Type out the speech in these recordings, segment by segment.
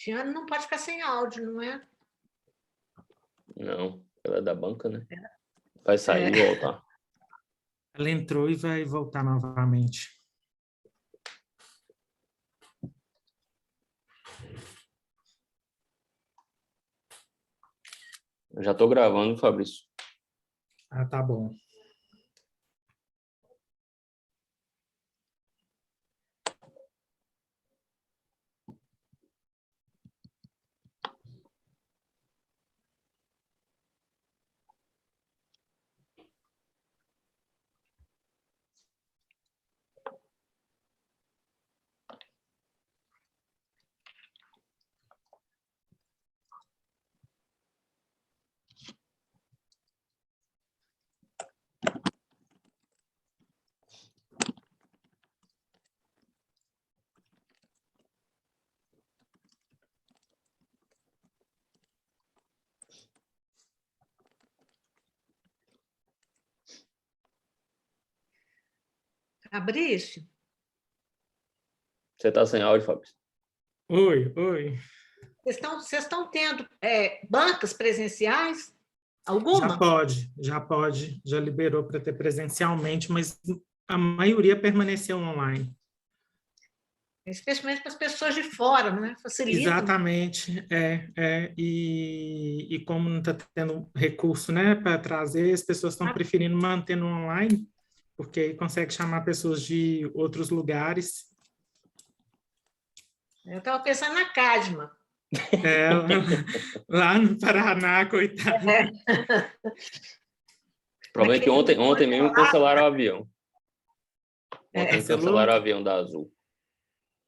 Tiana não pode ficar sem áudio, não é? Não, ela é da banca, né? Vai sair e voltar. Ela entrou e vai voltar novamente. Eu já estou gravando, Fabrício. Ah, tá bom. Fabrício, Você está sem áudio, Fabrício? Oi, oi. vocês estão tendo bancas presenciais? Alguma? Já liberou para ter presencialmente, mas a maioria permaneceu online. Especialmente para as pessoas de fora, não é? Facilita. Exatamente, e como não está tendo recurso, né, para trazer, as pessoas estão preferindo manter no online, porque aí consegue chamar pessoas de outros lugares. Eu estava pensando na Cadma. É, lá no Paraná, coitado. O problema é que ontem mesmo cancelaram o avião. Ontem cancelaram o avião da Azul.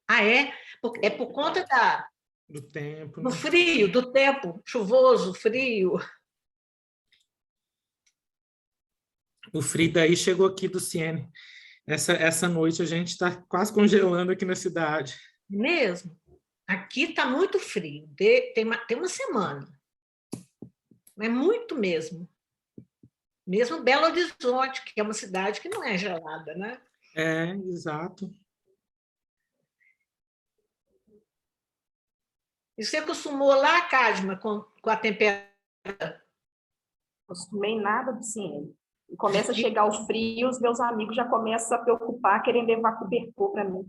Ah, é? É por conta Do tempo. do frio, do tempo chuvoso, frio. O frio daí chegou aqui do Ciene. Essa noite a gente está quase congelando aqui na cidade. Mesmo. Aqui está muito frio. Tem uma semana. É muito mesmo. Mesmo Belo Horizonte, que é uma cidade que não é gelada, né? É, exato. E você acostumou lá, Cadma, com a temperatura? Acostumei nada do ciência. E começa a chegar o frio, os meus amigos já começam a preocupar, querendo levar cobertor para mim.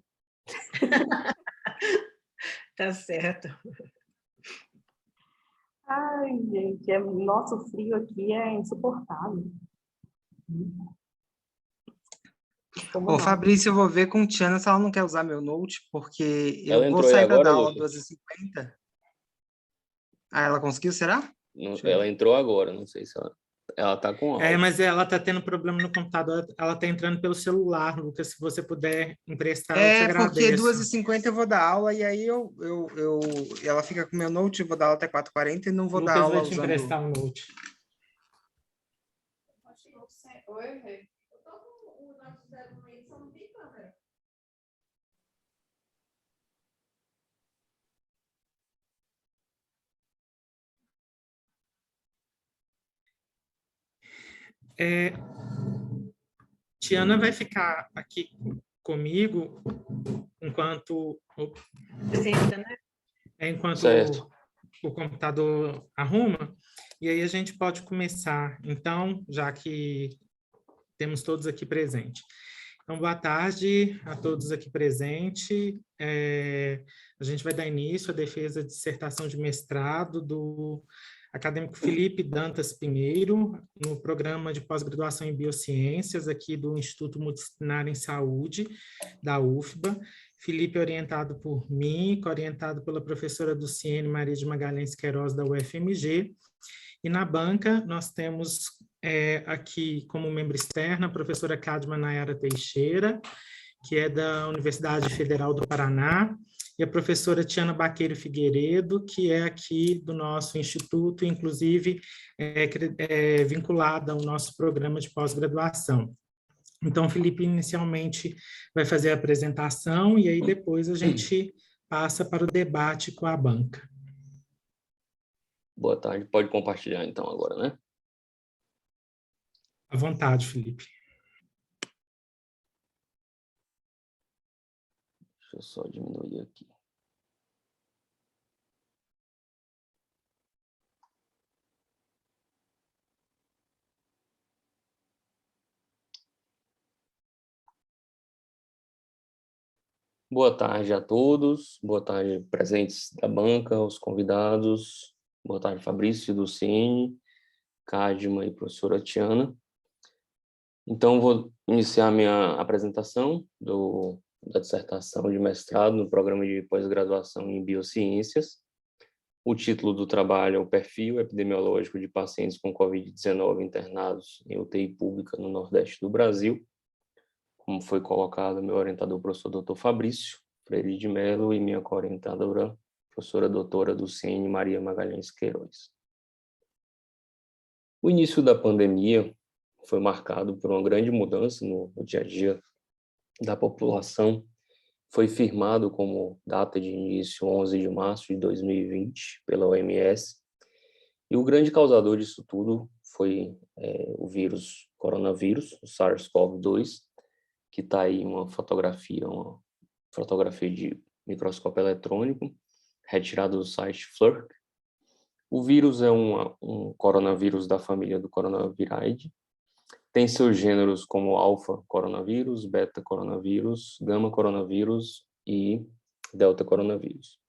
Tá certo. Ai, gente, nosso frio aqui é insuportável. Ô, Fabrício, eu vou ver com Tiana se ela não quer usar meu note, porque Ela eu vou entrou aí sair para agora, dar aula Lucas? 2h50. Ah, ela conseguiu, será? Ela entrou agora, não sei se ela está com áudio. Mas ela está tendo problema no computador, ela está entrando pelo celular, Lucas. Se você puder emprestar, eu te Porque agradeço. 2h50 eu vou dar aula e aí ela fica com meu note, eu vou dar aula até 4h40 e não vou dar Lucas aula vai te emprestar um note. Oi, eu tô com o nosso 01 só não tem câmera. Tiana vai ficar aqui comigo enquanto Certo. o computador arruma, e aí a gente pode começar, então, já que temos todos aqui presentes. Então, boa tarde a todos aqui presentes. A gente vai dar início à defesa de dissertação de mestrado do acadêmico Felipe Dantas Pinheiro, no programa de pós-graduação em Biociências, aqui do Instituto Multidisciplinar em Saúde, da UFBA. Felipe é orientado por mim, orientado pela professora do Ciene, Maria de Magalhães Queiroz, da UFMG. E na banca, nós temos aqui como membro externo a professora Cadma Nayara Teixeira, que é da Universidade Federal do Paraná, e a professora Tiana Baqueiro Figueiredo, que é aqui do nosso instituto, inclusive vinculada ao nosso programa de pós-graduação. Então, o Felipe inicialmente vai fazer a apresentação e aí depois a gente passa para o debate com a banca. Boa tarde, pode compartilhar então agora, né? À vontade, Felipe. Deixa eu só diminuir aqui. Boa tarde a todos, boa tarde presentes da banca, os convidados, boa tarde Fabrício do CIENE, Cadma e professora Tiana. Então, vou iniciar minha apresentação da dissertação de mestrado no programa de pós-graduação em Biociências. O título do trabalho é o perfil epidemiológico de pacientes com Covid-19 internados em UTI pública no Nordeste do Brasil, como foi colocado meu orientador, professor Dr. Fabrício Freire de Mello, e minha coorientadora, professora doutora do CIENE, Maria Magalhães Queiroz. O início da pandemia foi marcado por uma grande mudança no dia a dia da população. Foi firmado como data de início 11 de março de 2020 pela OMS, e o grande causador disso tudo foi o vírus coronavírus, o SARS-CoV-2, que está aí uma fotografia de microscópio eletrônico, retirada do site Flurk. O vírus é um coronavírus da família do coronaviridae. Tem seus gêneros como alfa coronavírus, beta coronavírus, gama coronavírus e delta coronavírus.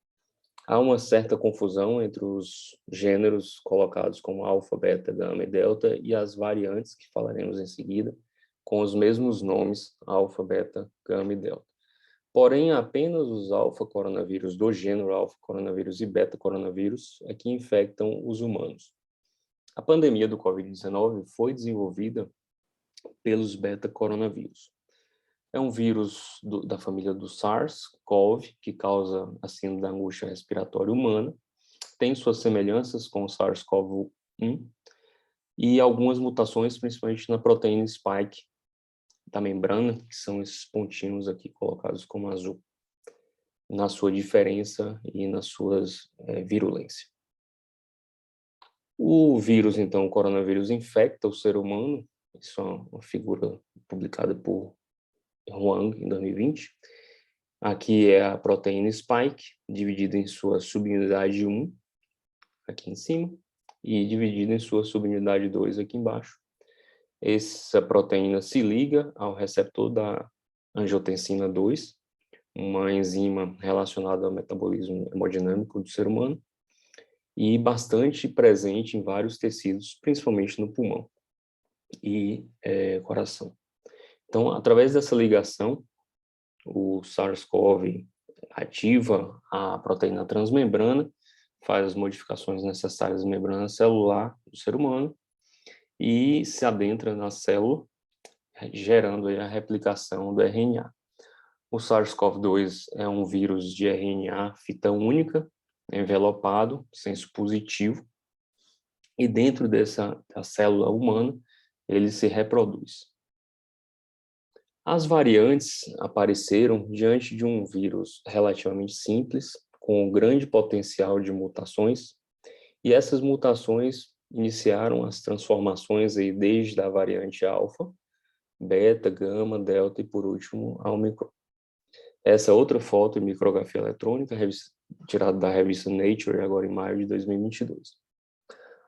Há uma certa confusão entre os gêneros colocados como alfa, beta, gama e delta e as variantes, que falaremos em seguida, com os mesmos nomes, alfa, beta, gama e delta. Porém, apenas os alfa coronavírus do gênero alfa coronavírus e beta coronavírus é que infectam os humanos. A pandemia do Covid-19 foi desenvolvida pelos beta-coronavírus. É um vírus da família do SARS-CoV, que causa a síndrome da angústia respiratória humana, tem suas semelhanças com o SARS-CoV-1 e algumas mutações, principalmente na proteína spike da membrana, que são esses pontinhos aqui colocados como azul, na sua diferença e nas suas virulência. O vírus, então, o coronavírus, infecta o ser humano. Isso é uma figura publicada por Huang em 2020. Aqui é a proteína spike, dividida em sua subunidade 1, aqui em cima, e dividida em sua subunidade 2, aqui embaixo. Essa proteína se liga ao receptor da angiotensina 2, uma enzima relacionada ao metabolismo hemodinâmico do ser humano, e bastante presente em vários tecidos, principalmente no pulmão e coração. Então, através dessa ligação, o SARS-CoV ativa a proteína transmembrana, faz as modificações necessárias na membrana celular do ser humano e se adentra na célula, gerando aí a replicação do RNA. O SARS-CoV-2 é um vírus de RNA fita única, envelopado, senso positivo, e dentro da célula humana, ele se reproduz. As variantes apareceram diante de um vírus relativamente simples, com grande potencial de mutações, e essas mutações iniciaram as transformações aí desde a variante alfa, beta, gama, delta e, por último, a Omicron. Essa outra foto em micrografia eletrônica, tirada da revista Nature, agora em maio de 2022.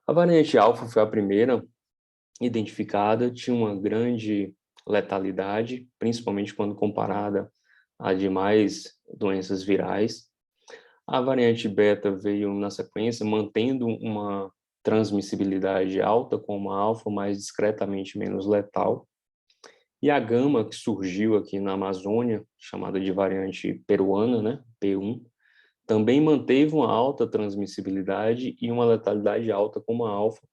A variante alfa foi a primeira identificada, tinha uma grande letalidade, principalmente quando comparada a demais doenças virais. A variante beta veio na sequência, mantendo uma transmissibilidade alta, como a alfa, mas discretamente menos letal. E a gama, que surgiu aqui na Amazônia, chamada de variante peruana, né, P1, também manteve uma alta transmissibilidade e uma letalidade alta como a alfa.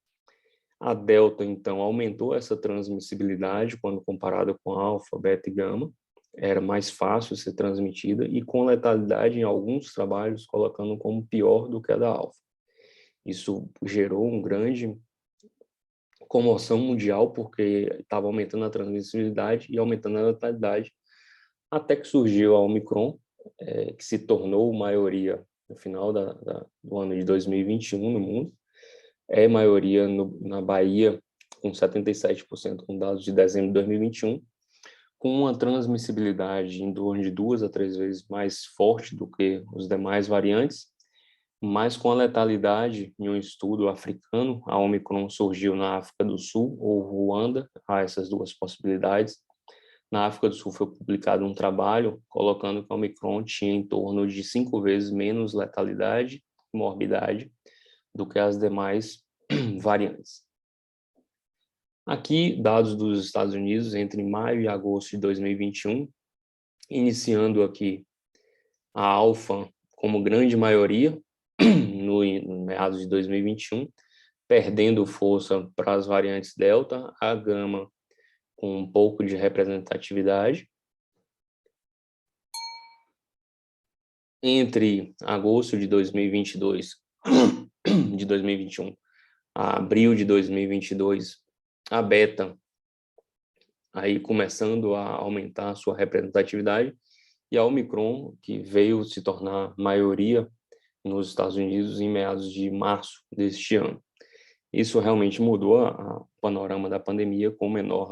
A delta, então, aumentou essa transmissibilidade quando comparada com a alfa, beta e gama. Era mais fácil ser transmitida e com letalidade em alguns trabalhos colocando como pior do que a da alfa. Isso gerou uma grande comoção mundial porque estava aumentando a transmissibilidade e aumentando a letalidade, até que surgiu a Omicron, que se tornou maioria no final do ano de 2021 no mundo. É maioria na Bahia, com 77%, com dados de dezembro de 2021, com uma transmissibilidade em torno de 2 a 3 vezes mais forte do que os demais variantes, mas com a letalidade em um estudo africano. A Omicron surgiu na África do Sul ou Ruanda, há essas duas possibilidades, Na África do Sul foi publicado um trabalho colocando que a Omicron tinha em torno de 5 vezes menos letalidade e morbidade do que as demais variantes. Aqui, dados dos Estados Unidos entre maio e agosto de 2021, iniciando aqui a alfa como grande maioria no meados de 2021, perdendo força para as variantes delta, a gama com um pouco de representatividade. Entre agosto de 2022, de 2021, a abril de 2022, a beta aí começando a aumentar a sua representatividade, e a Omicron, que veio se tornar maioria nos Estados Unidos em meados de março deste ano. Isso realmente mudou o panorama da pandemia, com menor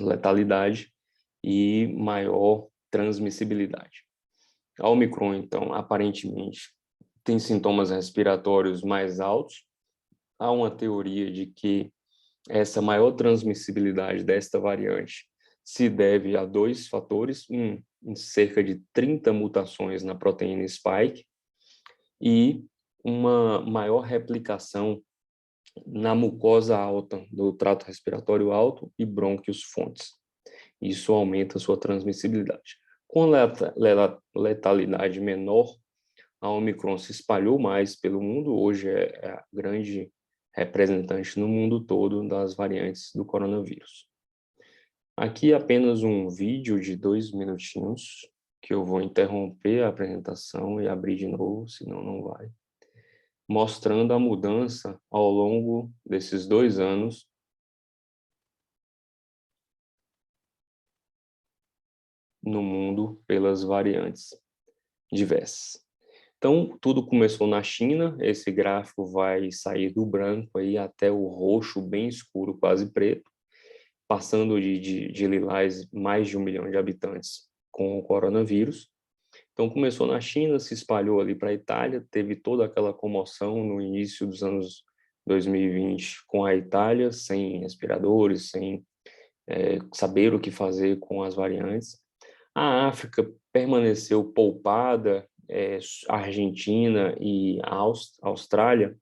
letalidade e maior transmissibilidade. A Omicron, então, aparentemente, tem sintomas respiratórios mais altos. Há uma teoria de que essa maior transmissibilidade desta variante se deve a 2 fatores, em cerca de 30 mutações na proteína spike e uma maior replicação na mucosa alta, do trato respiratório alto e brônquios fontes. Isso aumenta a sua transmissibilidade. Com letalidade menor, a Omicron se espalhou mais pelo mundo, hoje é a grande representante no mundo todo das variantes do coronavírus. Aqui apenas um vídeo de 2 minutinhos, que eu vou interromper a apresentação e abrir de novo, senão não vai, mostrando a mudança ao longo desses 2 anos no mundo pelas variantes diversas. Então, tudo começou na China, esse gráfico vai sair do branco aí até o roxo bem escuro, quase preto, passando de lilás mais de 1 milhão de habitantes com o coronavírus. Então, começou na China, se espalhou ali para a Itália, teve toda aquela comoção no início dos anos 2020 com a Itália, sem respiradores, sem saber o que fazer com as variantes. A África permaneceu poupada, a Argentina e a Austrália,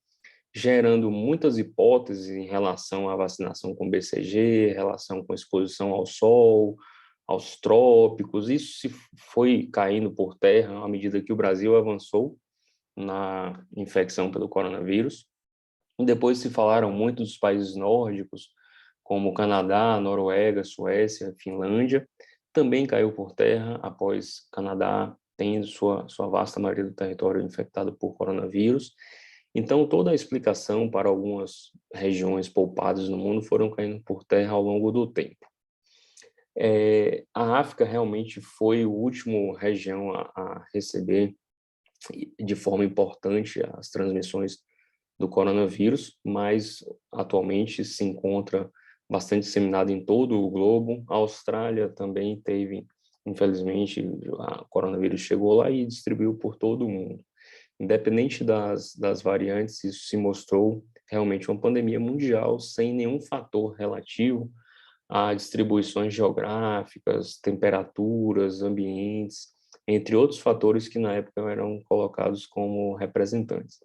gerando muitas hipóteses em relação à vacinação com BCG, relação com exposição ao sol, aos trópicos. Isso se foi caindo por terra à medida que o Brasil avançou na infecção pelo coronavírus. E depois se falaram muito dos países nórdicos, como Canadá, Noruega, Suécia, Finlândia. Também caiu por terra após Canadá tendo sua vasta maioria do território infectado por coronavírus. Então, toda a explicação para algumas regiões poupadas no mundo foram caindo por terra ao longo do tempo. A África realmente foi a última região a receber de forma importante as transmissões do coronavírus, mas atualmente se encontra bastante disseminado em todo o globo. A Austrália também teve, infelizmente, o coronavírus chegou lá e distribuiu por todo o mundo. Independente das variantes, isso se mostrou realmente uma pandemia mundial sem nenhum fator relativo a distribuições geográficas, temperaturas, ambientes, entre outros fatores que na época eram colocados como representantes.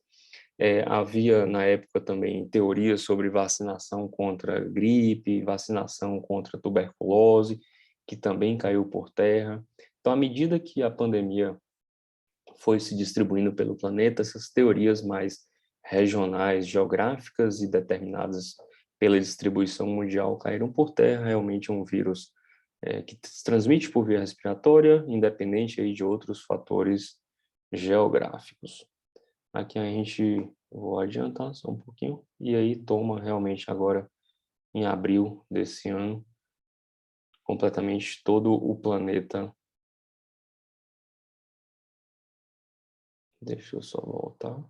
Havia na época também teorias sobre vacinação contra gripe, vacinação contra tuberculose, que também caiu por terra. Então, à medida que a pandemia foi se distribuindo pelo planeta, essas teorias mais regionais, geográficas e determinadas pela distribuição mundial caíram por terra. Realmente um vírus que se transmite por via respiratória, independente aí de outros fatores geográficos. Aqui a gente, vou adiantar só um pouquinho, e aí toma realmente agora, em abril desse ano, completamente todo o planeta. Deixa eu só voltar.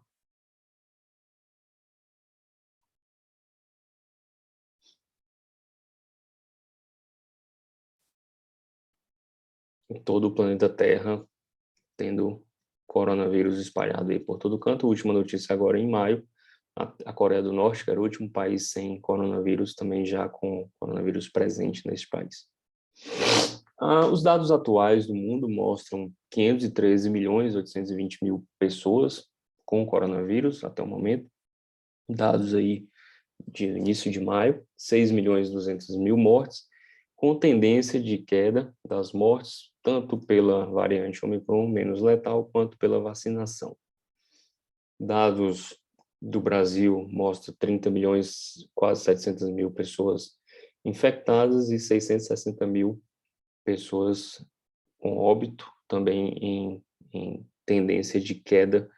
Todo o planeta Terra tendo coronavírus espalhado aí por todo canto. A última notícia agora em maio A Coreia do Norte, que era o último país sem coronavírus, também já com coronavírus presente nesse país. Os dados atuais do mundo mostram 513.820.000 pessoas com coronavírus até o momento. Dados aí de início de maio, 6.200.000 mortes, com tendência de queda das mortes, tanto pela variante Omicron menos letal, quanto pela vacinação. Dados do Brasil mostram 30 milhões, quase 700 mil pessoas infectadas e 660 mil pessoas com óbito, também em tendência de queda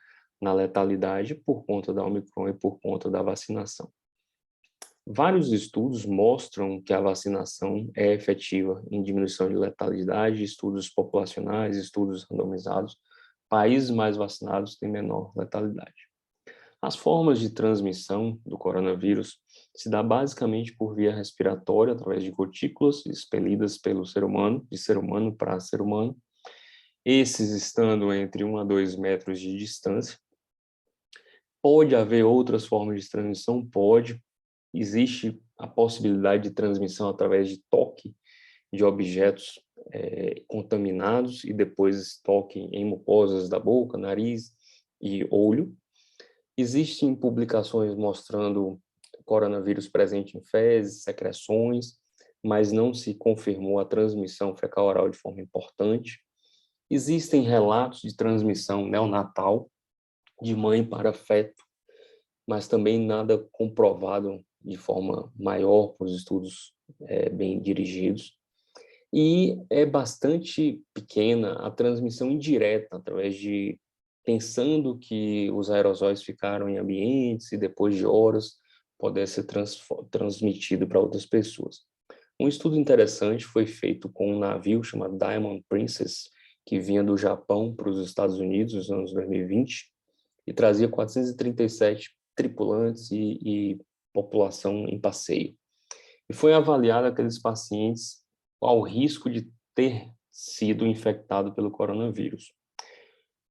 na letalidade por conta da Omicron e por conta da vacinação. Vários estudos mostram que a vacinação é efetiva em diminuição de letalidade, estudos populacionais, estudos randomizados. Países mais vacinados têm menor letalidade. As formas de transmissão do coronavírus se dá basicamente por via respiratória, através de gotículas expelidas pelo ser humano, de ser humano para ser humano, esses estando entre 1 a 2 metros de distância. Pode haver outras formas de transmissão? Pode. Existe a possibilidade de transmissão através de toque de objetos contaminados e depois toque em mucosas da boca, nariz e olho. Existem publicações mostrando coronavírus presente em fezes, secreções, mas não se confirmou a transmissão fecal-oral de forma importante. Existem relatos de transmissão neonatal, de mãe para feto, mas também nada comprovado de forma maior por estudos bem dirigidos. E é bastante pequena a transmissão indireta, através de pensando que os aerosóis ficaram em ambientes e depois de horas poder ser transmitido para outras pessoas. Um estudo interessante foi feito com um navio chamado Diamond Princess, que vinha do Japão para os Estados Unidos nos anos 2020 e trazia 437 tripulantes e população em passeio. E foi avaliado aqueles pacientes ao risco de ter sido infectado pelo coronavírus.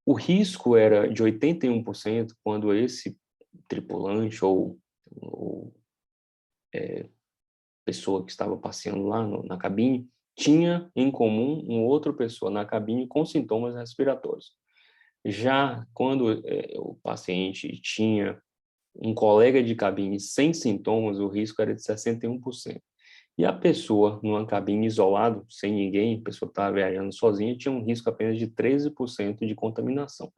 O risco era de 81% quando esse tripulante ou pessoa que estava passeando lá na cabine tinha em comum uma outra pessoa na cabine com sintomas respiratórios. Já quando o paciente tinha um colega de cabine sem sintomas, o risco era de 61%. E a pessoa numa cabine isolada, sem ninguém, a pessoa estava viajando sozinha, tinha um risco apenas de 13% de contaminação.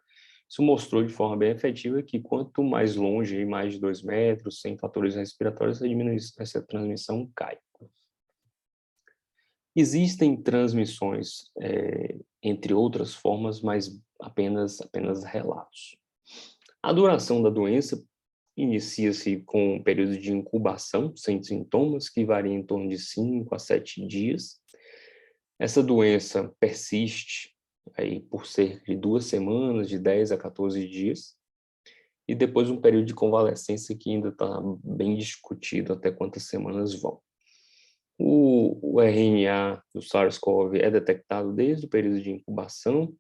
Isso mostrou de forma bem efetiva que quanto mais longe, mais de 2 metros, sem fatores respiratórios, essa transmissão cai. Existem transmissões, entre outras formas, mas apenas relatos. A duração da doença inicia-se com um período de incubação, sem sintomas, que varia em torno de 5 a 7 dias. Essa doença persiste aí por cerca de 2 semanas, de 10 a 14 dias, e depois um período de convalescência que ainda está bem discutido até quantas semanas vão. O RNA do SARS-CoV é detectado desde o período de incubação,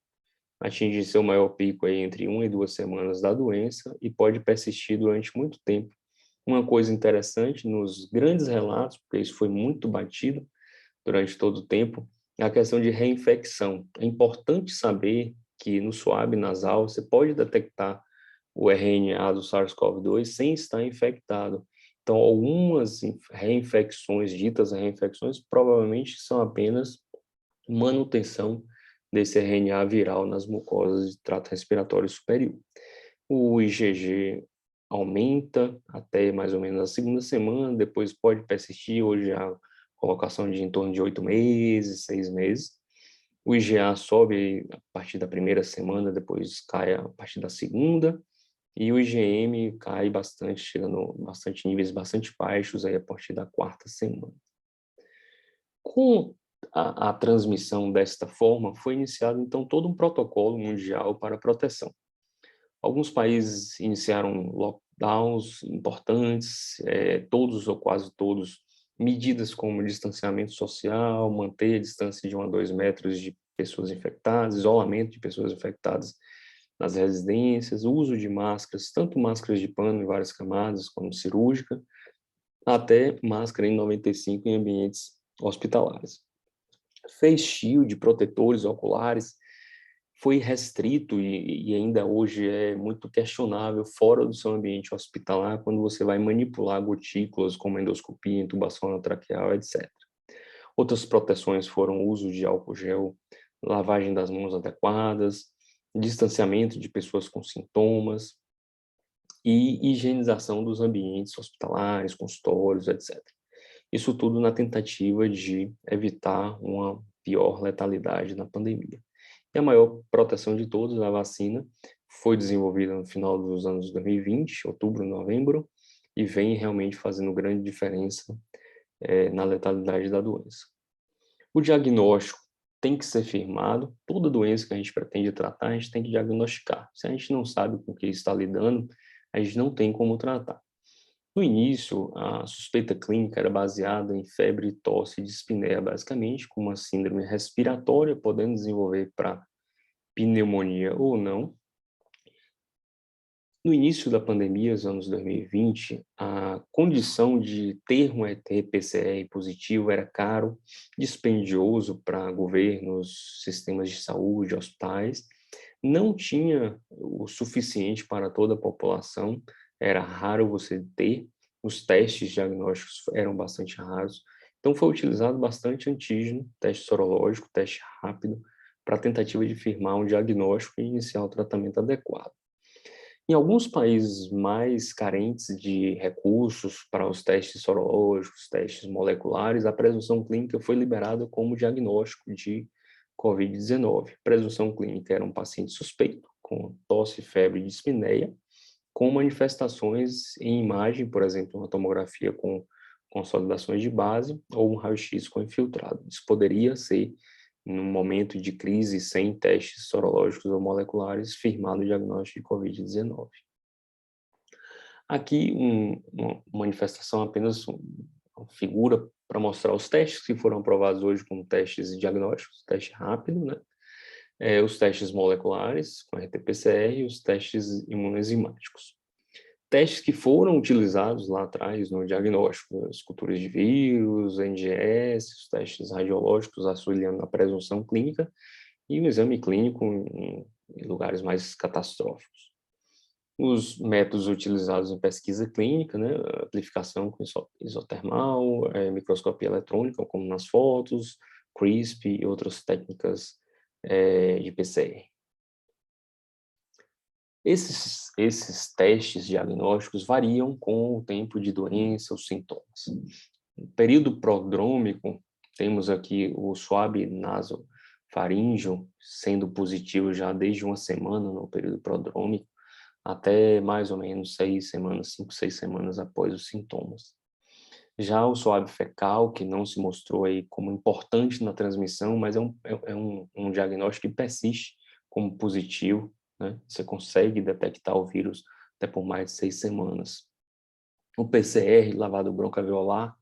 atinge seu maior pico aí entre 1 e 2 semanas da doença e pode persistir durante muito tempo. Uma coisa interessante nos grandes relatos, porque isso foi muito batido durante todo o tempo, é a questão de reinfecção. É importante saber que no swab nasal você pode detectar o RNA do SARS-CoV-2 sem estar infectado. Então, algumas reinfecções, ditas reinfecções, provavelmente são apenas manutenção desse RNA viral nas mucosas de trato respiratório superior. O IgG aumenta até mais ou menos a segunda semana, depois pode persistir, hoje a colocação de em torno de 8 meses, 6 meses. O IgA sobe a partir da primeira semana, depois cai a partir da segunda, e o IgM cai bastante, chegando bastante níveis bastante baixos aí a partir da quarta semana. Com a transmissão desta forma, foi iniciado, então, todo um protocolo mundial para proteção. Alguns países iniciaram lockdowns importantes, todos ou quase todos, medidas como distanciamento social, manter a distância de 1 a 2 metros de pessoas infectadas, isolamento de pessoas infectadas nas residências, o uso de máscaras, tanto máscaras de pano em várias camadas, como cirúrgica, até máscara N95 em ambientes hospitalares. Face shield, protetores oculares, foi restrito e ainda hoje é muito questionável fora do seu ambiente hospitalar quando você vai manipular gotículas como endoscopia, intubação orotraqueal, etc. Outras proteções foram o uso de álcool gel, lavagem das mãos adequadas, distanciamento de pessoas com sintomas e higienização dos ambientes hospitalares, consultórios, etc. Isso tudo na tentativa de evitar uma pior letalidade na pandemia. E a maior proteção de todos, a vacina, foi desenvolvida no final dos anos 2020, outubro, novembro, e vem realmente fazendo grande diferença na letalidade da doença. O diagnóstico tem que ser firmado. Toda doença que a gente pretende tratar, a gente tem que diagnosticar. Se a gente não sabe com o que está lidando, a gente não tem como tratar. No início, a suspeita clínica era baseada em febre, tosse e dispneia, basicamente, com uma síndrome respiratória, podendo desenvolver para pneumonia ou não. No início da pandemia, nos anos 2020, a condição de ter um RT-PCR positivo era caro, dispendioso para governos, sistemas de saúde, hospitais. Não tinha o suficiente para toda a população, era raro você ter, os testes diagnósticos eram bastante raros, então foi utilizado bastante antígeno, teste sorológico, teste rápido, para a tentativa de firmar um diagnóstico e iniciar o tratamento adequado. Em alguns países mais carentes de recursos para os testes sorológicos, testes moleculares, a presunção clínica foi liberada como diagnóstico de COVID-19. Presunção clínica era um paciente suspeito, com tosse, febre e dispneia, com manifestações em imagem, por exemplo, uma tomografia com consolidações de base ou um raio-x com infiltrado. Isso poderia ser, num momento de crise sem testes sorológicos ou moleculares, firmado o diagnóstico de COVID-19. Aqui, uma manifestação, apenas uma figura para mostrar os testes que foram aprovados hoje como testes diagnósticos, teste rápido, né? Os testes moleculares, com RT-PCR, e os testes imunoenzimáticos. Testes que foram utilizados lá atrás no diagnóstico, as culturas de vírus, NGS, os testes radiológicos auxiliando na presunção clínica e o exame clínico em lugares mais catastróficos. Os métodos utilizados em pesquisa clínica, né, amplificação com isotermal, microscopia eletrônica, como nas fotos, CRISP e outras técnicas de PCR. Esses testes diagnósticos variam com o tempo de doença, os sintomas. No período prodrômico, temos aqui o swab nasofaríngeo sendo positivo já desde uma semana no período prodrômico, até mais ou menos 6 semanas, 5, 6 semanas após os sintomas. Já o swab fecal, que não se mostrou aí como importante na transmissão, mas é um diagnóstico que persiste como positivo, né? Você consegue detectar o vírus até por mais de 6 semanas. O PCR, lavado broncoalveolar,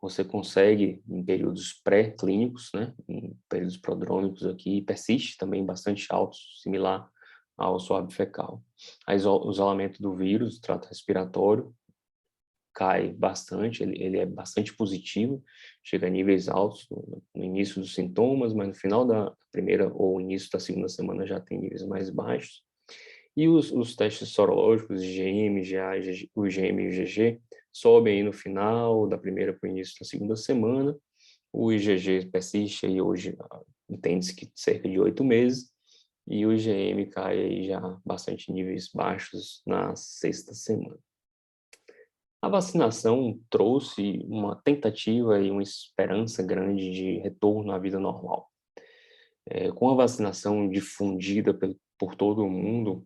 você consegue em períodos pré-clínicos, né? Em períodos prodrômicos aqui, persiste também bastante alto, similar ao swab fecal. O isolamento do vírus, o trato respiratório, cai bastante, ele é bastante positivo, chega a níveis altos no início dos sintomas, mas no final da primeira ou início da segunda semana já tem níveis mais baixos. E os testes sorológicos, IgM, IgA, o IgM e o IgG, sobem aí no final da primeira para o início da segunda semana. O IgG persiste aí hoje, entende-se que cerca de 8 meses, e o IgM cai aí já bastante níveis baixos na 6ª semana. A vacinação trouxe uma tentativa e uma esperança grande de retorno à vida normal. Com a vacinação difundida por todo o mundo,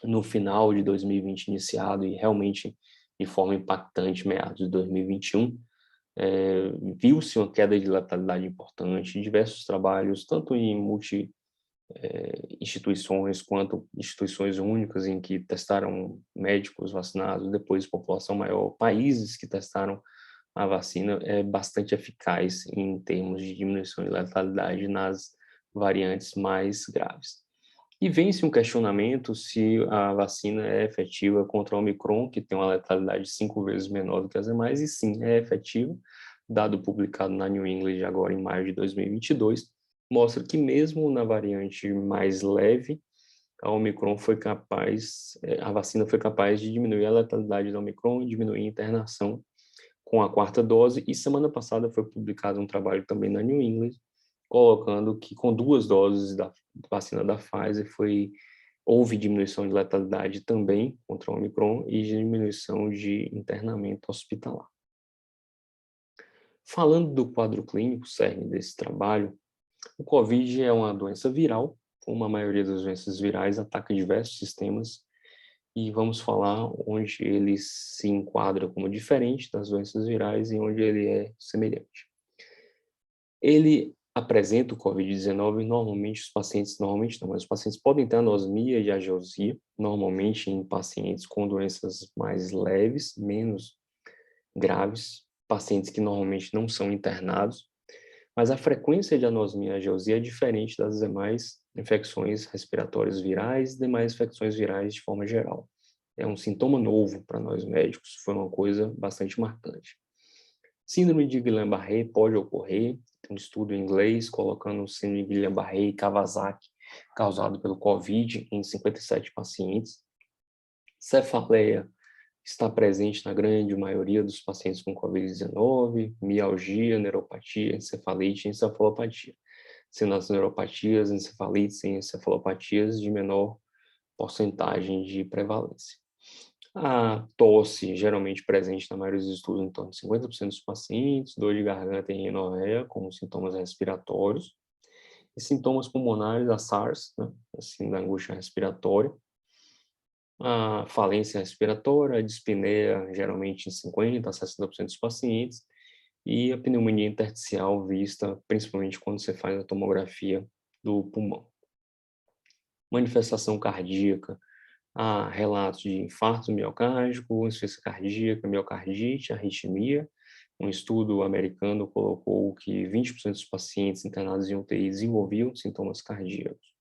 no final de 2020 iniciado e realmente de forma impactante, meados de 2021, viu-se uma queda de letalidade importante, diversos trabalhos, tanto em instituições quanto instituições únicas em que testaram médicos vacinados, depois população maior, países que testaram a vacina bastante eficaz em termos de diminuição de letalidade nas variantes mais graves. E vem-se um questionamento se a vacina é efetiva contra o Omicron, que tem uma letalidade 5 vezes menor do que as demais, e sim, é efetiva. Dado publicado na New England agora em maio de 2022, mostra que mesmo na variante mais leve, a Omicron foi capaz, a vacina foi capaz de diminuir a letalidade da Omicron e diminuir a internação com a 4ª dose. E semana passada foi publicado um trabalho também na New England, colocando que com 2 doses da vacina da Pfizer houve diminuição de letalidade também contra o Omicron e diminuição de internamento hospitalar. Falando do quadro clínico, cerne desse trabalho, o COVID é uma doença viral, como a maioria das doenças virais ataca diversos sistemas, e vamos falar onde ele se enquadra como diferente das doenças virais e onde ele é semelhante. Ele apresenta o COVID-19 normalmente os pacientes podem ter anosmia e ageusia, normalmente em pacientes com doenças mais leves, menos graves, pacientes que normalmente não são internados, mas a frequência de anosmia e ageusia é diferente das demais infecções respiratórias virais e demais infecções virais de forma geral. É um sintoma novo para nós médicos, foi uma coisa bastante marcante. Síndrome de Guillain-Barré pode ocorrer, tem um estudo em inglês colocando síndrome de Guillain-Barré e Kawasaki causado pelo COVID em 57 pacientes. Cefaleia está presente na grande maioria dos pacientes com COVID-19, mialgia, neuropatia, encefalite e encefalopatia, sendo as neuropatias, encefalites e encefalopatias de menor porcentagem de prevalência. A tosse, geralmente presente na maioria dos estudos, em torno de 50% dos pacientes, dor de garganta e rinorreia, como sintomas respiratórios, e sintomas pulmonares, a SARS, né, assim, da angústia respiratória, a falência respiratória, a dispneia, geralmente em 50% a 60% dos pacientes, e a pneumonia intersticial vista principalmente quando você faz a tomografia do pulmão. Manifestação cardíaca, há relatos de infarto miocárdico, insuficiência cardíaca, miocardite, arritmia. Um estudo americano colocou que 20% dos pacientes internados em UTI desenvolviam sintomas cardíacos.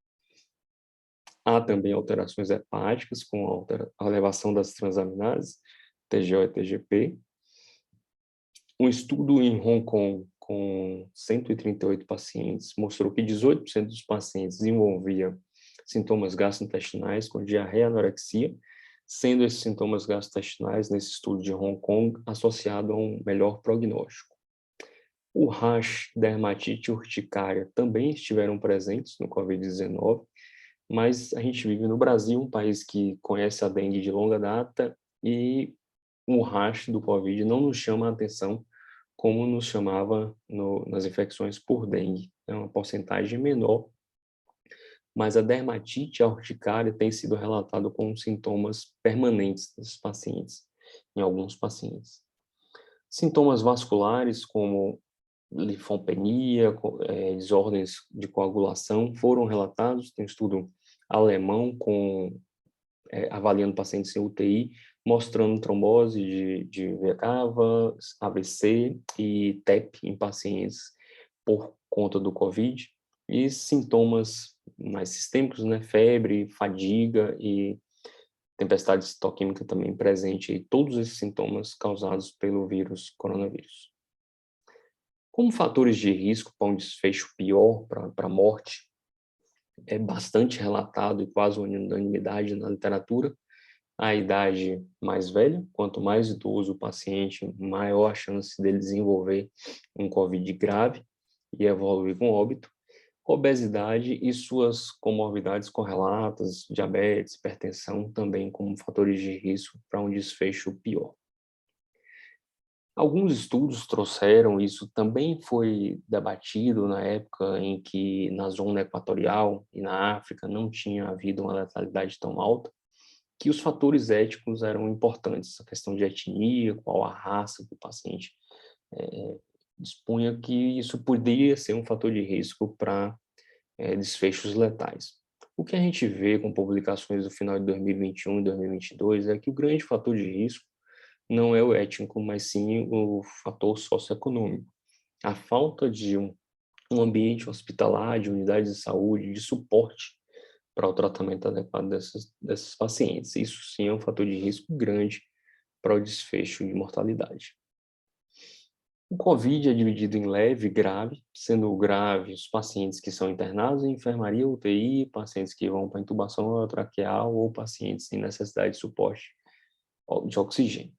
Há também alterações hepáticas, com a elevação das transaminases, TGO e TGP. Um estudo em Hong Kong com 138 pacientes mostrou que 18% dos pacientes desenvolviam sintomas gastrointestinais com diarreia e anorexia, sendo esses sintomas gastrointestinais, nesse estudo de Hong Kong, associado a um melhor prognóstico. O rash, dermatite e urticária também estiveram presentes no COVID-19, mas a gente vive no Brasil, um país que conhece a dengue de longa data, e o rash do COVID não nos chama a atenção como nos chamava nas infecções por dengue. É uma porcentagem menor, mas a dermatite e a urticária têm sido relatado com sintomas permanentes desses pacientes, em alguns pacientes. Sintomas vasculares, como linfopenia, desordens de coagulação, foram relatados. Tem um estudo alemão avaliando pacientes em UTI, mostrando trombose de veia cava, AVC e TEP em pacientes por conta do COVID, e sintomas mais sistêmicos, né, febre, fadiga e tempestade citoquímica também presente, e todos esses sintomas causados pelo vírus coronavírus. Como fatores de risco para um desfecho pior, para a morte, é bastante relatado e quase unanimidade na literatura, a idade mais velha, quanto mais idoso o paciente, maior a chance dele desenvolver um COVID grave e evoluir com óbito, obesidade e suas comorbidades correlatas, diabetes, hipertensão, também como fatores de risco para um desfecho pior. Alguns estudos trouxeram, isso também foi debatido na época em que na zona equatorial e na África não tinha havido uma letalidade tão alta, que os fatores éticos eram importantes, a questão de etnia, qual a raça que o paciente dispunha, que isso poderia ser um fator de risco para desfechos letais. O que a gente vê com publicações do final de 2021 e 2022 é que o grande fator de risco não é o étnico, mas sim o fator socioeconômico. A falta de um ambiente hospitalar, de unidades de saúde, de suporte para o tratamento adequado desses pacientes. Isso sim é um fator de risco grande para o desfecho de mortalidade. O COVID é dividido em leve e grave, sendo o grave os pacientes que são internados em enfermaria, UTI, pacientes que vão para intubação orotraqueal ou pacientes em necessidade de suporte de oxigênio.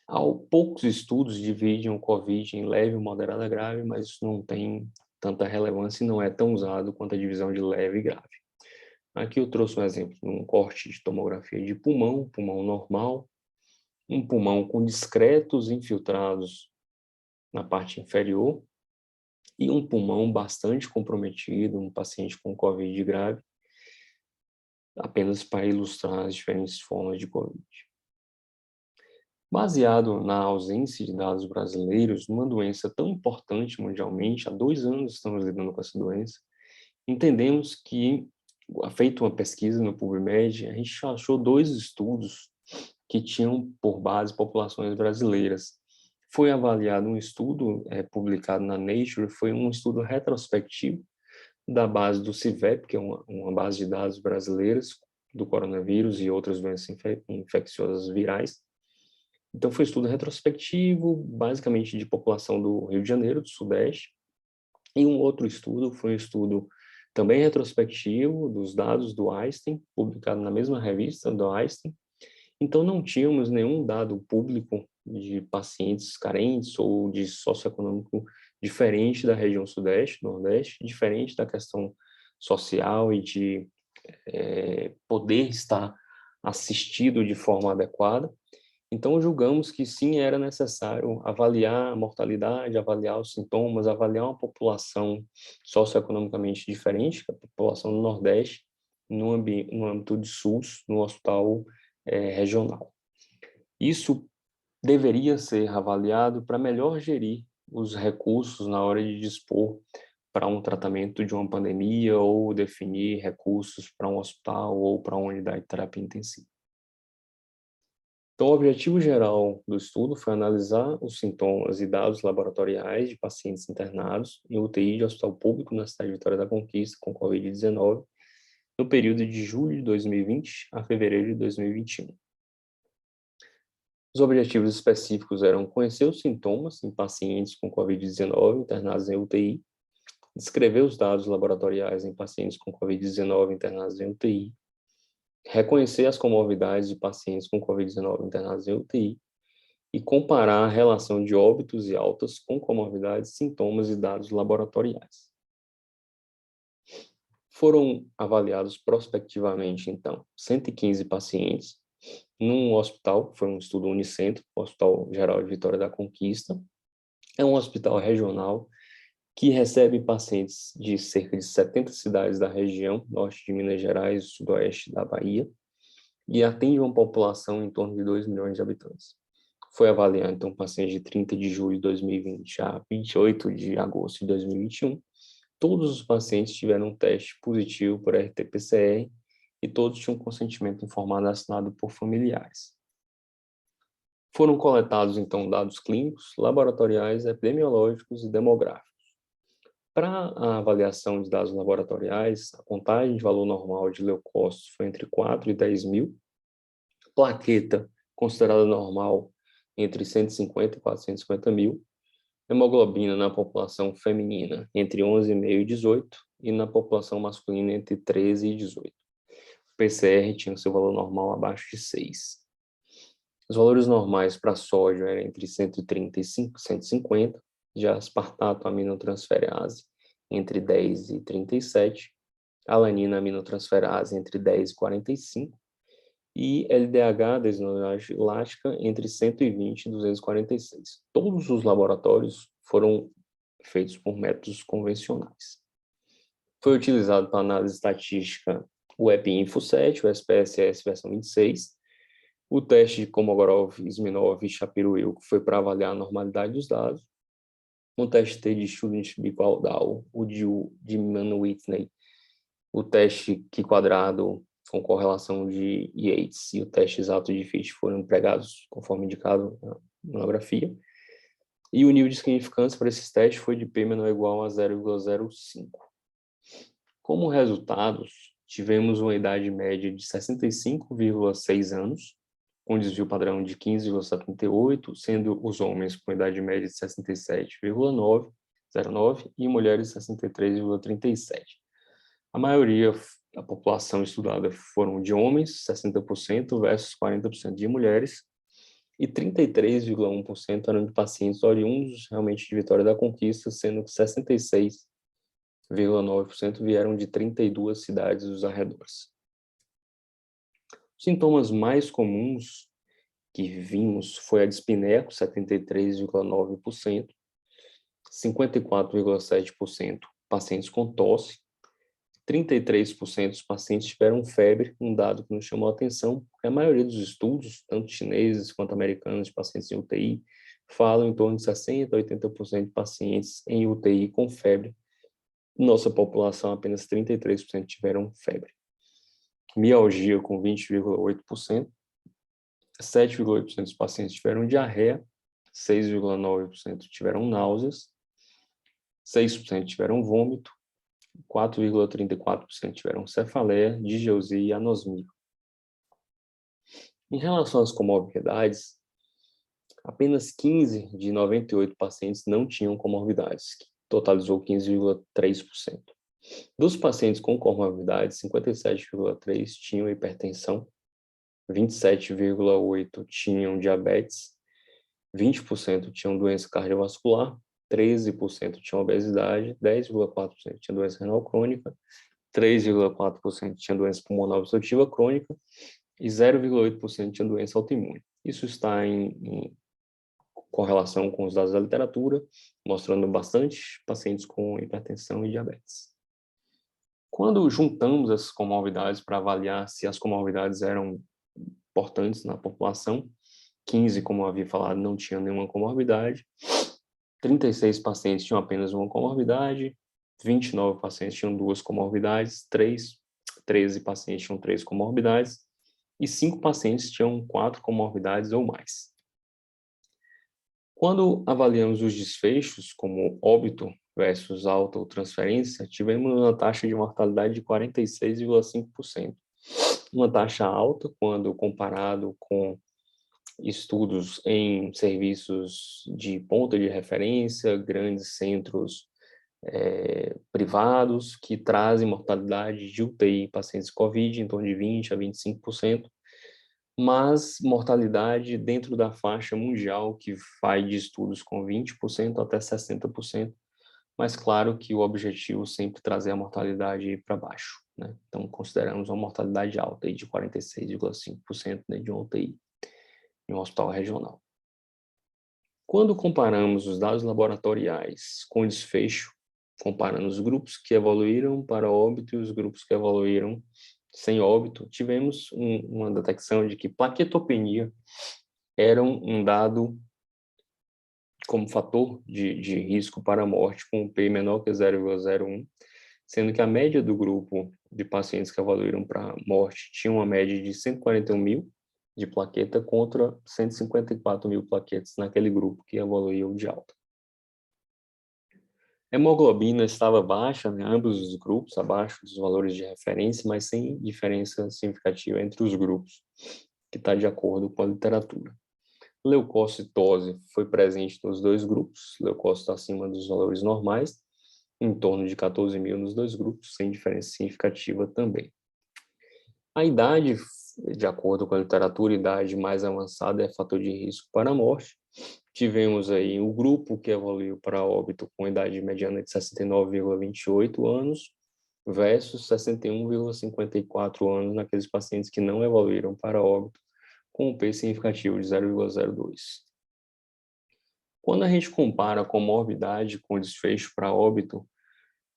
Há poucos estudos dividem o COVID em leve, moderado e grave, mas isso não tem tanta relevância e não é tão usado quanto a divisão de leve e grave. Aqui eu trouxe um exemplo de um corte de tomografia de pulmão, pulmão normal, um pulmão com discretos infiltrados na parte inferior e um pulmão bastante comprometido, um paciente com COVID grave, apenas para ilustrar as diferentes formas de COVID. Baseado na ausência de dados brasileiros, numa doença tão importante mundialmente, há 2 anos estamos lidando com essa doença, entendemos que, feito uma pesquisa no PubMed, a gente achou 2 estudos que tinham por base populações brasileiras. Foi avaliado um estudo publicado na Nature, foi um estudo retrospectivo da base do CIVEP, que é uma base de dados brasileiras do coronavírus e outras doenças infecciosas virais. Então, foi um estudo retrospectivo, basicamente de população do Rio de Janeiro, do Sudeste, e um outro estudo foi um estudo também retrospectivo dos dados do Einstein, publicado na mesma revista do Einstein. Então, não tínhamos nenhum dado público de pacientes carentes ou de socioeconômico diferente da região Sudeste, Nordeste, diferente da questão social e de poder estar assistido de forma adequada. Então, julgamos que sim, era necessário avaliar a mortalidade, avaliar os sintomas, avaliar uma população socioeconomicamente diferente, que é a população do Nordeste, no âmbito de SUS, no hospital regional. Isso deveria ser avaliado para melhor gerir os recursos na hora de dispor para um tratamento de uma pandemia ou definir recursos para um hospital ou para uma unidade de terapia intensiva. Então, o objetivo geral do estudo foi analisar os sintomas e dados laboratoriais de pacientes internados em UTI de hospital público na cidade de Vitória da Conquista com COVID-19 no período de julho de 2020 a fevereiro de 2021. Os objetivos específicos eram conhecer os sintomas em pacientes com COVID-19 internados em UTI, descrever os dados laboratoriais em pacientes com COVID-19 internados em UTI, reconhecer as comorbidades de pacientes com COVID-19 internados em UTI e comparar a relação de óbitos e altas com comorbidades, sintomas e dados laboratoriais. Foram avaliados prospectivamente, então, 115 pacientes num hospital, foi um estudo unicentro, o Hospital Geral de Vitória da Conquista. É um hospital regional que recebe pacientes de cerca de 70 cidades da região, norte de Minas Gerais e sudoeste da Bahia, e atende uma população em torno de 2 milhões de habitantes. Foi avaliado, então, pacientes de 30 de julho de 2020 a 28 de agosto de 2021. Todos os pacientes tiveram um teste positivo por RT-PCR e todos tinham consentimento informado assinado por familiares. Foram coletados, então, dados clínicos, laboratoriais, epidemiológicos e demográficos. Para a avaliação de dados laboratoriais, a contagem de valor normal de leucócitos foi entre 4 e 10 mil, plaqueta considerada normal entre 150 e 450 mil, hemoglobina na população feminina entre 11,5 e 18 e na população masculina entre 13 e 18. O PCR tinha seu valor normal abaixo de 6. Os valores normais para sódio eram entre 130 e 150, já aspartato aminotransferase entre 10 e 37, alanina aminotransferase entre 10 e 45, e LDH, desidrogenase lática, entre 120 e 246. Todos os laboratórios foram feitos por métodos convencionais. Foi utilizado para análise estatística o EpiInfo-7, o SPSS versão 26, o teste de Kolmogorov, Smirnov e Shapiro-Wilk foi para avaliar a normalidade dos dados, o teste T de Student-Bickle-Dow, o de Mann-Whitney, o teste Q-quadrado com correlação de Yates e o teste exato de Fitch foram empregados conforme indicado na monografia. E o nível de significância para esses testes foi de P menor ou igual a 0,05. Como resultados, tivemos uma idade média de 65,6 anos, com desvio padrão de 15,78, sendo os homens com idade média de 67,09 e mulheres 63,37. A maioria da população estudada foram de homens, 60% versus 40% de mulheres, e 33,1% eram de pacientes oriundos realmente de Vitória da Conquista, sendo que 66,9% vieram de 32 cidades dos arredores. Os sintomas mais comuns que vimos foi a dispneia, 73,9%, 54,7% pacientes com tosse, 33% dos pacientes tiveram febre, um dado que nos chamou a atenção, porque a maioria dos estudos, tanto chineses quanto americanos, de pacientes em UTI, falam em torno de 60% a 80% de pacientes em UTI com febre. Nossa população, apenas 33% tiveram febre. Mialgia, com 20,8%, 7,8% dos pacientes tiveram diarreia, 6,9% tiveram náuseas, 6% tiveram vômito, 4,34% tiveram cefaleia, digeusia e anosmia. Em relação às comorbidades, apenas 15 de 98 pacientes não tinham comorbidades, que totalizou 15,3%. Dos pacientes com comorbidades, 57,3% tinham hipertensão, 27,8% tinham diabetes, 20% tinham doença cardiovascular, 13% tinham obesidade, 10,4% tinham doença renal crônica, 3,4% tinham doença pulmonar obstrutiva crônica e 0,8% tinham doença autoimune. Isso está em correlação com os dados da literatura, mostrando bastante pacientes com hipertensão e diabetes. Quando juntamos essas comorbidades para avaliar se as comorbidades eram importantes na população, 15, como eu havia falado, não tinham nenhuma comorbidade, 36 pacientes tinham apenas uma comorbidade, 29 pacientes tinham 2 comorbidades, 13 pacientes tinham 3 comorbidades e 5 pacientes tinham 4 comorbidades ou mais. Quando avaliamos os desfechos, como óbito versus alta ou transferência, tivemos uma taxa de mortalidade de 46,5%. Uma taxa alta quando comparado com estudos em serviços de ponta de referência, grandes centros privados que trazem mortalidade de UTI em pacientes COVID em torno de 20% a 25%, mas mortalidade dentro da faixa mundial que vai de estudos com 20% até 60%, mas claro que o objetivo sempre é trazer a mortalidade para baixo, né? Então, consideramos uma mortalidade alta aí de 46,5% dentro de uma UTI em um hospital regional. Quando comparamos os dados laboratoriais com desfecho, comparando os grupos que evoluíram para óbito e os grupos que evoluíram sem óbito, tivemos uma detecção de que plaquetopenia era um dado como fator de risco para a morte com P menor que 0,01, sendo que a média do grupo de pacientes que evoluíram para morte tinha uma média de 141 mil de plaqueta contra 154 mil plaquetas naquele grupo que evoluiu de alta. A hemoglobina estava baixa em ambos os grupos, abaixo dos valores de referência, mas sem diferença significativa entre os grupos, que está de acordo com a literatura. Leucocitose foi presente nos dois grupos, leucócito acima dos valores normais, em torno de 14 mil nos dois grupos, sem diferença significativa também. A idade, de acordo com a literatura, a idade mais avançada é fator de risco para a morte. Tivemos aí o grupo que evoluiu para óbito com idade mediana de 69,28 anos versus 61,54 anos naqueles pacientes que não evoluíram para óbito com um P significativo de 0,02. Quando a gente compara a comorbidade com desfecho para óbito,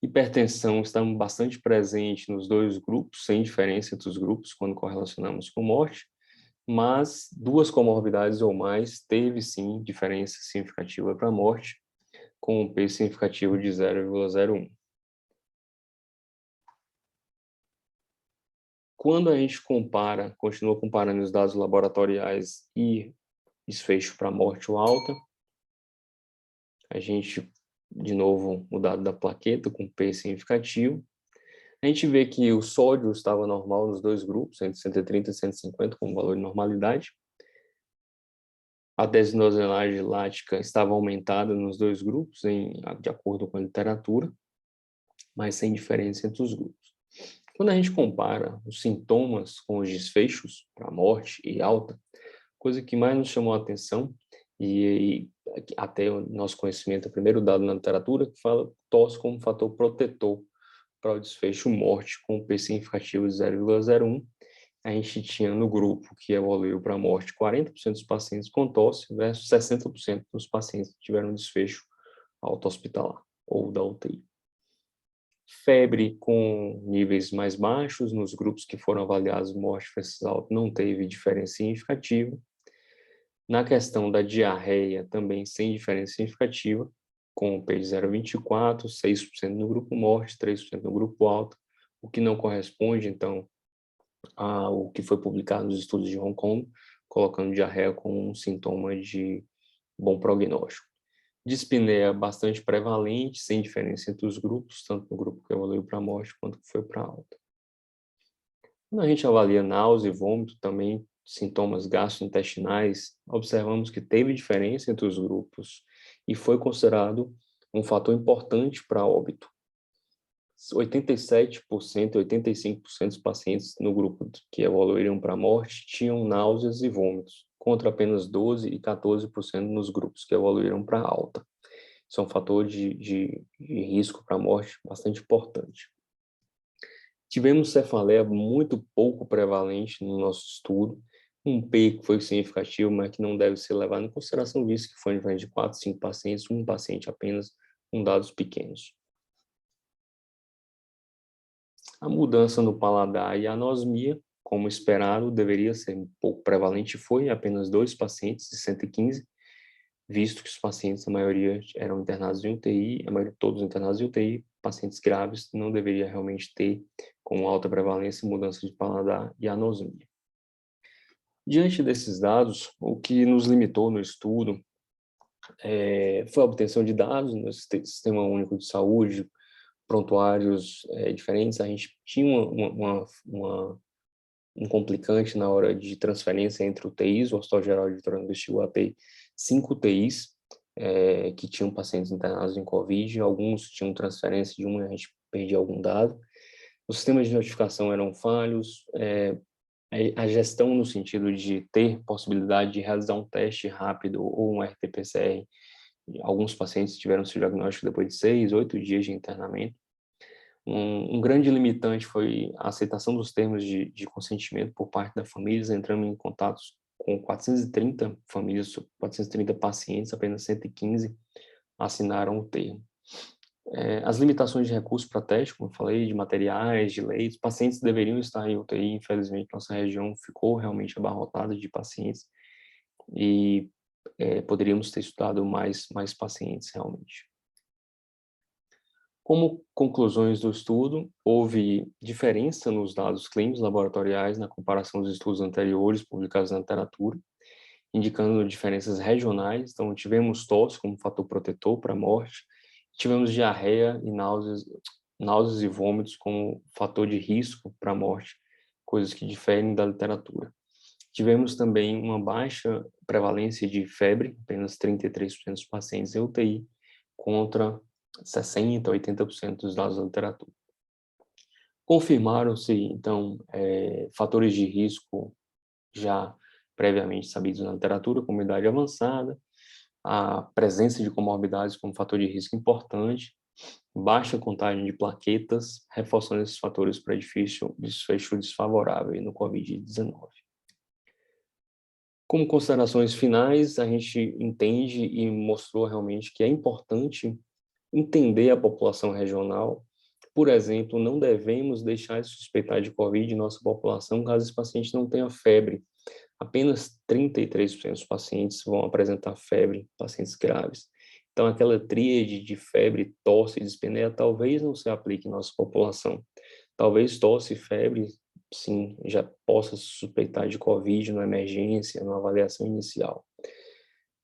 hipertensão está bastante presente nos dois grupos, sem diferença entre os grupos quando correlacionamos com morte, mas 2 comorbidades ou mais teve sim diferença significativa para a morte, com um P significativo de 0,01. Quando a gente continua comparando os dados laboratoriais e desfecho para morte ou alta, a gente, de novo, o dado da plaqueta com P significativo, A gente vê que o sódio estava normal nos dois grupos, entre 130 e 150, como valor de normalidade. A desidrogenase lática estava aumentada nos dois grupos, de acordo com a literatura, mas sem diferença entre os grupos. Quando a gente compara os sintomas com os desfechos para morte e alta, coisa que mais nos chamou a atenção, e até o nosso conhecimento, o primeiro dado na literatura, que fala tosse como fator protetor para o desfecho morte, com o P significativo de 0,01. A gente tinha no grupo que evoluiu para a morte 40% dos pacientes com tosse versus 60% dos pacientes que tiveram desfecho alto-hospitalar ou da UTI. Febre com níveis mais baixos, nos grupos que foram avaliados morte versus alta, não teve diferença significativa. Na questão da diarreia, também sem diferença significativa, com o P de 0,24, 6% no grupo morte, 3% no grupo alto, o que não corresponde, então, ao que foi publicado nos estudos de Hong Kong, colocando diarreia como um sintoma de bom prognóstico. Dispneia bastante prevalente, sem diferença entre os grupos, tanto no grupo que evoluiu para a morte quanto que foi para a alta. Quando a gente avalia náusea e vômito, também sintomas gastrointestinais, observamos que teve diferença entre os grupos e foi considerado um fator importante para óbito. 87% e 85% dos pacientes no grupo que evoluíram para a morte tinham náuseas e vômitos, contra apenas 12% e 14% nos grupos que evoluíram para a alta. Isso é um fator de risco para a morte bastante importante. Tivemos cefaleia muito pouco prevalente no nosso estudo, um P que foi significativo, mas que não deve ser levado em consideração, visto que foi em de 4, 5 pacientes, um paciente apenas, com dados pequenos. A mudança no paladar e a anosmia, como esperado, deveria ser um pouco prevalente, foi em apenas 2 pacientes de 115, visto que os pacientes, a maioria eram internados em UTI, a maioria todos internados em UTI, pacientes graves, não deveria realmente ter com alta prevalência mudança de paladar e anosmia. Diante desses dados, o que nos limitou no estudo foi a obtenção de dados no Sistema Único de Saúde, prontuários diferentes. A gente tinha um complicante na hora de transferência entre UTIs, o Hospital Geral de Vitória chegou a ter 5 UTIs que tinham pacientes internados em Covid, alguns tinham transferência de uma, a gente perdia algum dado. Os sistemas de notificação eram falhos, a gestão no sentido de ter possibilidade de realizar um teste rápido ou um RT-PCR, alguns pacientes tiveram seu diagnóstico depois de 6, 8 dias de internamento. Um grande limitante foi a aceitação dos termos de consentimento por parte da família. Entramos em contato com 430 famílias, 430 pacientes, apenas 115 assinaram o termo. As limitações de recursos para teste, como eu falei, de materiais, de leitos, pacientes deveriam estar em UTI, infelizmente nossa região ficou realmente abarrotada de pacientes e poderíamos ter estudado mais pacientes realmente. Como conclusões do estudo, houve diferença nos dados clínicos laboratoriais na comparação dos estudos anteriores publicados na literatura, indicando diferenças regionais. Então, tivemos tosse como fator protetor para a morte, tivemos diarreia e náuseas e vômitos como fator de risco para a morte, coisas que diferem da literatura. Tivemos também uma baixa prevalência de febre, apenas 33% dos pacientes em UTI, contra 60% a 80% dos dados da literatura. Confirmaram-se, então, fatores de risco já previamente sabidos na literatura, como idade avançada, a presença de comorbidades como fator de risco importante, baixa contagem de plaquetas, reforçando esses fatores para desfecho desfavorável no COVID-19. Como considerações finais, a gente entende e mostrou realmente que é importante entender a população regional. Por exemplo, não devemos deixar de suspeitar de COVID em nossa população caso esse paciente não tenha febre. Apenas 33% dos pacientes vão apresentar febre, pacientes graves. Então, aquela tríade de febre, tosse e dispneia talvez não se aplique em nossa população. Talvez tosse e febre, sim, já possa suspeitar de COVID na emergência, na avaliação inicial.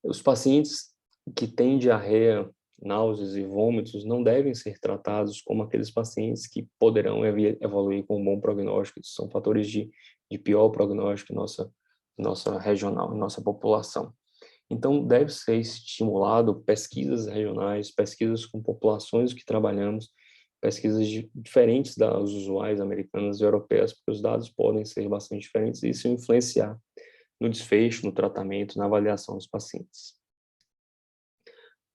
Os pacientes que têm diarreia náuseas e vômitos não devem ser tratados como aqueles pacientes que poderão evoluir com um bom prognóstico. São fatores de pior prognóstico em nossa regional, em nossa população. Então, deve ser estimulado pesquisas regionais, pesquisas com populações que trabalhamos, pesquisas diferentes das usuais americanas e europeias, porque os dados podem ser bastante diferentes e isso influenciar no desfecho, no tratamento, na avaliação dos pacientes.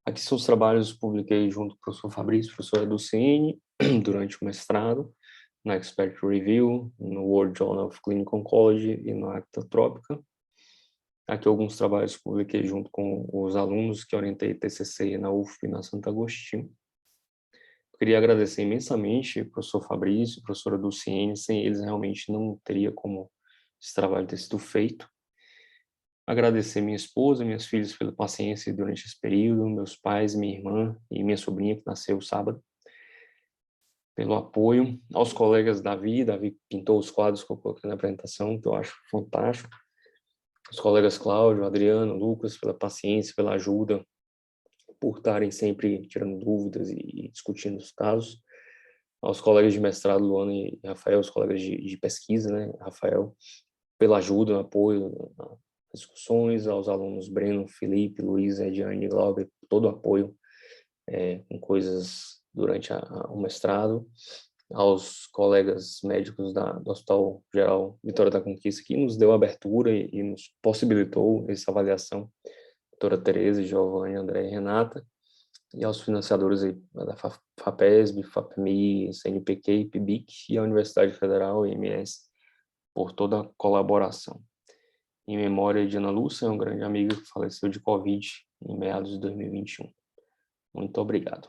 Aqui são os trabalhos que publiquei junto com o professor Fabrício, professora do CN, durante o mestrado, na Expert Review, no World Journal of Clinical Oncology e no Acta Tropica. Aqui alguns trabalhos que publiquei junto com os alunos que orientei TCC na UFP e na Santo Agostinho. Eu queria agradecer imensamente ao professor Fabrício, professora do CN, sem eles realmente não teria como esse trabalho ter sido feito. Agradecer minha esposa, minhas filhas pela paciência durante esse período, meus pais, minha irmã e minha sobrinha, que nasceu sábado, pelo apoio. Aos colegas Davi pintou os quadros que eu coloquei na apresentação, que eu acho fantástico. Os colegas Cláudio, Adriano, Lucas, pela paciência, pela ajuda, por estarem sempre tirando dúvidas e discutindo os casos. Aos colegas de mestrado, Luana e Rafael, os colegas de pesquisa, né, Rafael, pela ajuda, apoio, discussões, aos alunos Breno, Felipe, Luiz, Ediane, Glauber, todo o apoio com coisas durante o mestrado, aos colegas médicos do Hospital Geral Vitória da Conquista, que nos deu abertura e nos possibilitou essa avaliação, doutora Tereza, Giovanni, André e Renata, e aos financiadores aí, da FAPESB, FAPMI, CNPq, IPBIC e a Universidade Federal, IMS, por toda a colaboração. Em memória de Ana Lúcia, uma grande amiga que faleceu de Covid em meados de 2021. Muito obrigado.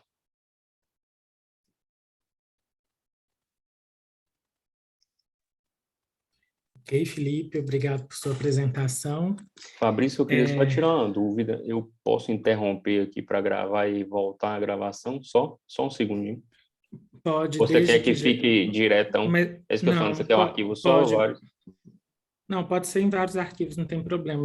Ok, Felipe, obrigado por sua apresentação. Fabrício, eu queria só tirar uma dúvida. Eu posso interromper aqui para gravar e voltar a gravação? Só um segundinho. Pode, Você desde quer que fique diretão? É isso que eu estou falando, você quer um arquivo só? Pode. Vários? Não, pode ser em vários arquivos, não tem problema.